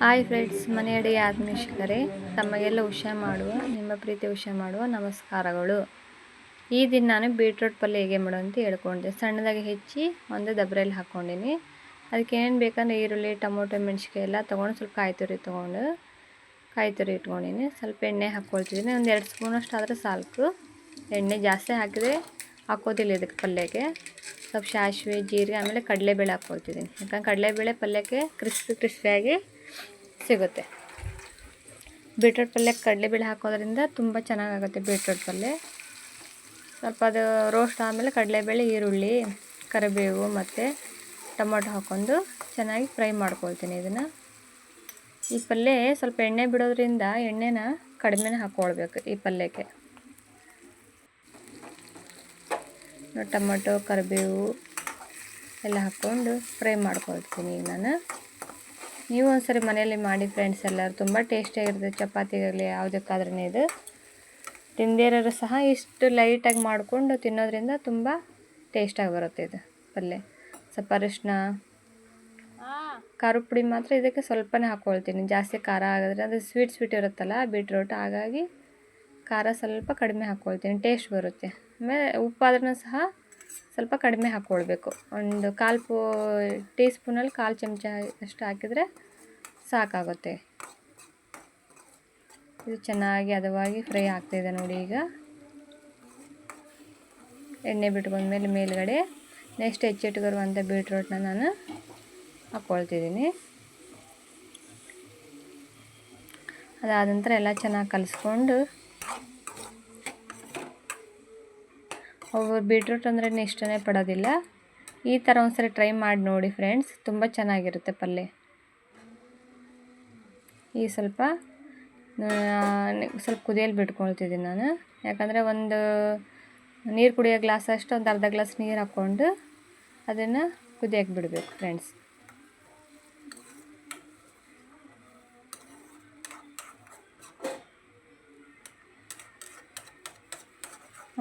Hi friends, ಮನೆ ಅಡುಗೆ ಆತ್ಮೀಯರೇ, ತಮಗೆಲ್ಲ ಮಾಡುವ ನಿಮ್ಮ ಪ್ರೀತಿ ಮಾಡುವ ನಮಸ್ಕಾರಗಳು. ಈ ದಿನ ನಾನು ಬೀಟ್ರೂಟ್ ಪಲ್ಯ ಹೇಗೆ ಮಾಡೋದು ಅಂತ ಹೇಳ್ಕೊಂಡೆ. ಸಣ್ಣದಾಗಿ ಹೆಚ್ಚಿ ಒಂದು ದಬ್ರೆಯಲ್ಲಿ ಹಾಕ್ಕೊಂಡಿನಿ. ಅದಕ್ಕೆ ಏನೇನು ಬೇಕಂದ್ರೆ ಈರುಳ್ಳಿ, ಟೊಮೊಟೊ, ಮೆಣಸಿನ್ಕಾಯಿ ಎಲ್ಲ ತೊಗೊಂಡು ಸ್ವಲ್ಪ ಕಾಯಿ ತುರಿ ಇಟ್ಕೊಂಡಿನಿ. ಸ್ವಲ್ಪ ಎಣ್ಣೆ ಹಾಕ್ಕೊಳ್ತಿದ್ದೀನಿ. ಒಂದು 2 ಸ್ಪೂನಷ್ಟು ಆದರೆ ಸಾಕು. ಎಣ್ಣೆ ಜಾಸ್ತಿ ಹಾಕಿದ್ರೆ ಹಾಕೋದಿಲ್ಲ ಇದಕ್ಕೆ ಪಲ್ಯಕ್ಕೆ. ಸ್ವಲ್ಪ ಸಾಸಿವೆ, ಜೀರಿಗೆ, ಆಮೇಲೆ ಕಡಲೆಬೇಳೆ ಹಾಕ್ಕೊಳ್ತಿದ್ದೀನಿ. ಯಾಕಂದ್ರೆ ಕಡಲೆಬೇಳೆ ಪಲ್ಯಕ್ಕೆ ಕ್ರಿಸ್ಪಿಯಾಗಿ ಸಿಗುತ್ತೆ. ಬೀಟ್ರೂಟ್ ಪಲ್ಯಕ್ಕೆ ಕಡಲೆಬೇಳೆ ಹಾಕೋದ್ರಿಂದ ತುಂಬ ಚೆನ್ನಾಗಾಗುತ್ತೆ ಬೀಟ್ರೂಟ್ ಪಲ್ಯ. ಸ್ವಲ್ಪ ಅದು ರೋಸ್ಟ್ ಆದಮೇಲೆ ಕಡಲೆಬೇಳೆ, ಈರುಳ್ಳಿ, ಕರಿಬೇವು ಮತ್ತು ಟೊಮೊಟೊ ಹಾಕ್ಕೊಂಡು ಚೆನ್ನಾಗಿ ಫ್ರೈ ಮಾಡ್ಕೊಳ್ತೀನಿ. ಇದನ್ನು ಈ ಪಲ್ಯ ಸ್ವಲ್ಪ ಎಣ್ಣೆ ಬಿಡೋದ್ರಿಂದ ಎಣ್ಣೆನ ಕಡಿಮೆನೇ ಹಾಕ್ಕೊಳ್ಬೇಕು ಈ ಪಲ್ಯಕ್ಕೆ. ಟೊಮೊಟೊ, ಕರಿಬೇವು ಎಲ್ಲ ಹಾಕ್ಕೊಂಡು ಫ್ರೈ ಮಾಡ್ಕೊಳ್ತೀನಿ ಈಗ ನಾನು. ನೀವು ಒಂದ್ಸರಿ ಮನೆಯಲ್ಲಿ ಮಾಡಿ ಫ್ರೆಂಡ್ಸ್. ಎಲ್ಲರೂ ತುಂಬ ಟೇಸ್ಟಿಯಾಗಿರುತ್ತೆ. ಚಪಾತಿಗಾಗಲಿ ಯಾವುದಕ್ಕಾದ್ರೂ ಇದು ತಿಂದಿರೋರು ಸಹ ಇಷ್ಟು ಲೈಟಾಗಿ ಮಾಡಿಕೊಂಡು ತಿನ್ನೋದ್ರಿಂದ ತುಂಬ ಟೇಸ್ಟಾಗಿ ಬರುತ್ತೆ ಇದು ಪಲ್ಯ. ಸ್ವಲ್ಪ ಅರಿಶಿನ, ಖಾರದ ಪುಡಿ ಮಾತ್ರ ಇದಕ್ಕೆ ಸ್ವಲ್ಪನೇ ಹಾಕ್ಕೊಳ್ತೀನಿ. ಜಾಸ್ತಿ ಖಾರ ಆಗಿದ್ರೆ ಅದು ಸ್ವೀಟ್ ಇರುತ್ತಲ್ಲ ಬೀಟ್ರೂಟ್, ಹಾಗಾಗಿ ಖಾರ ಸ್ವಲ್ಪ ಕಡಿಮೆ ಹಾಕ್ಕೊಳ್ತೀನಿ, ಟೇಸ್ಟ್ ಬರುತ್ತೆ. ಆಮೇಲೆ ಉಪ್ಪಾದ್ರೂ ಸಹ ಸ್ವಲ್ಪ ಕಡಿಮೆ ಹಾಕ್ಕೊಳ್ಬೇಕು. ಒಂದು 1/4 ಟೀ ಸ್ಪೂನಲ್ಲಿ 1/4 ಚಮಚ ಅಷ್ಟು ಹಾಕಿದರೆ ಸಾಕಾಗುತ್ತೆ. ಇದು ಚೆನ್ನಾಗಿ ಹದವಾಗಿ ಫ್ರೈ ಆಗ್ತಾಯಿದೆ ನೋಡಿ. ಈಗ ಎಣ್ಣೆ ಬಿಟ್ಕೊಂಡ್ಮೇಲೆ ಮೇಲ್ಗಡೆ ನೆಕ್ಸ್ಟ್ ಹೆಚ್ಚಿಟ್ಕೊಂಡಿರುವಂಥ ಬೀಟ್ರೂಟ್ನ ನಾನು ಹಾಕ್ಕೊಳ್ತಿದ್ದೀನಿ. ಅದಾದ ನಂತರ ಎಲ್ಲ ಚೆನ್ನಾಗಿ ಕಲಿಸ್ಕೊಂಡು, ಒಬ್ಬರು ಬೀಟ್ರೂಟ್ ಅಂದ್ರೆ ಇಷ್ಟನೇ ಪಡೋದಿಲ್ಲ. ಈ ಥರ ಒಂದ್ಸರಿ ಟ್ರೈ ಮಾಡಿ ನೋಡಿ ಫ್ರೆಂಡ್ಸ್, ತುಂಬ ಚೆನ್ನಾಗಿರುತ್ತೆ ಪಲ್ಯ. ಈ ಸ್ವಲ್ಪ ಕುದಿಯಲ್ಲಿ ಬಿಟ್ಕೊಳ್ತಿದ್ದೀನಿ ನಾನು. ಯಾಕಂದರೆ ಒಂದು ನೀರು ಕುಡಿಯೋ ಗ್ಲಾಸ್ ಅಷ್ಟು ಒಂದು ಅರ್ಧ ಗ್ಲಾಸ್ ನೀರು ಹಾಕ್ಕೊಂಡು ಅದನ್ನು ಕುದಿಯೋಕ್ಕೆ ಬಿಡಬೇಕು ಫ್ರೆಂಡ್ಸ್.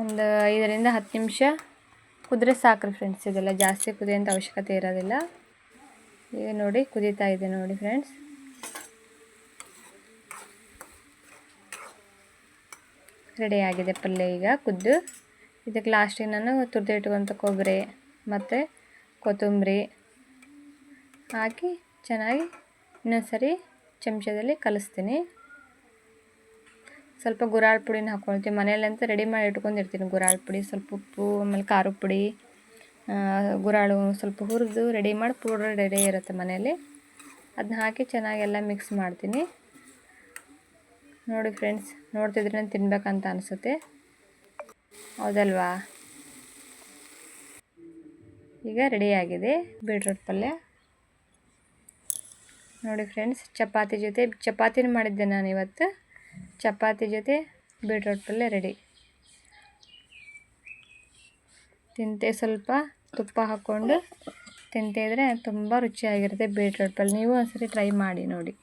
ಒಂದು 5ರಿಂದ 10 ನಿಮಿಷ ಕುದ್ರೆ ಸಾಕ್ರಿ ಫ್ರೆಂಡ್ಸ್. ಇದೆಲ್ಲ ಜಾಸ್ತಿ ಕುದಿಯೋಂಥ ಅವಶ್ಯಕತೆ ಇರೋದಿಲ್ಲ. ಈಗ ನೋಡಿ ಕುದೀತಾ ಇದೆ ನೋಡಿ ಫ್ರೆಂಡ್ಸ್. ರೆಡಿ ಆಗಿದೆ ಪಲ್ಯ ಈಗ ಕುದ್ದು. ಇದಕ್ಕೆ ಲಾಸ್ಟಿಗೆ ನಾನು ತುರಿದಿಟ್ಕೊಂಥ ಕೊಬ್ಬರಿ ಮತ್ತು ಕೊತ್ತಂಬರಿ ಹಾಕಿ ಚೆನ್ನಾಗಿ ಇನ್ನೊಂದ್ಸರಿ ಚಮಚದಲ್ಲಿ ಕಲಿಸ್ತೀನಿ. ಸ್ವಲ್ಪ ಗುರಾಳ್ ಪುಡಿನ ಹಾಕ್ಕೊಳ್ತೀನಿ. ಮನೆಯಲ್ಲಂತ ರೆಡಿ ಮಾಡಿ ಇಟ್ಕೊಂಡಿರ್ತೀನಿ ಗುರಾಳ್ ಪುಡಿ, ಸ್ವಲ್ಪ ಉಪ್ಪು, ಆಮೇಲೆ ಖಾರದ ಪುಡಿ, ಗುರಾಳು ಸ್ವಲ್ಪ ಹುರಿದು ರೆಡಿ ಮಾಡಿ ಪೌಡ್ರ್ ರೆಡಿ ಇರುತ್ತೆ ಮನೆಯಲ್ಲಿ. ಅದನ್ನ ಹಾಕಿ ಚೆನ್ನಾಗಿ ಎಲ್ಲ ಮಿಕ್ಸ್ ಮಾಡ್ತೀನಿ ನೋಡಿ ಫ್ರೆಂಡ್ಸ್. ನೋಡ್ತಿದ್ರೆ ತಿನ್ಬೇಕಂತ ಅನಿಸುತ್ತೆ, ಹೌದಲ್ವಾ? ಈಗ ರೆಡಿಯಾಗಿದೆ ಬೀಟ್ರೂಟ್ ಪಲ್ಯ ನೋಡಿ ಫ್ರೆಂಡ್ಸ್. ಚಪಾತಿನ ಮಾಡಿದ್ದೆ ನಾನು ಇವತ್ತು. ಚಪಾತಿ ಜೊತೆ ಬೀಟ್ರೂಟ್ ಪಲ್ಯ ರೆಡಿ. ಸ್ವಲ್ಪ ತುಪ್ಪ ಹಾಕ್ಕೊಂಡು ತಿಂತಿದ್ರೆ ತುಂಬ ರುಚಿಯಾಗಿರುತ್ತೆ ಬೀಟ್ರೂಟ್ ಪಲ್ಯ. ನೀವು ಒಂದ್ಸರಿ ಟ್ರೈ ಮಾಡಿ ನೋಡಿ.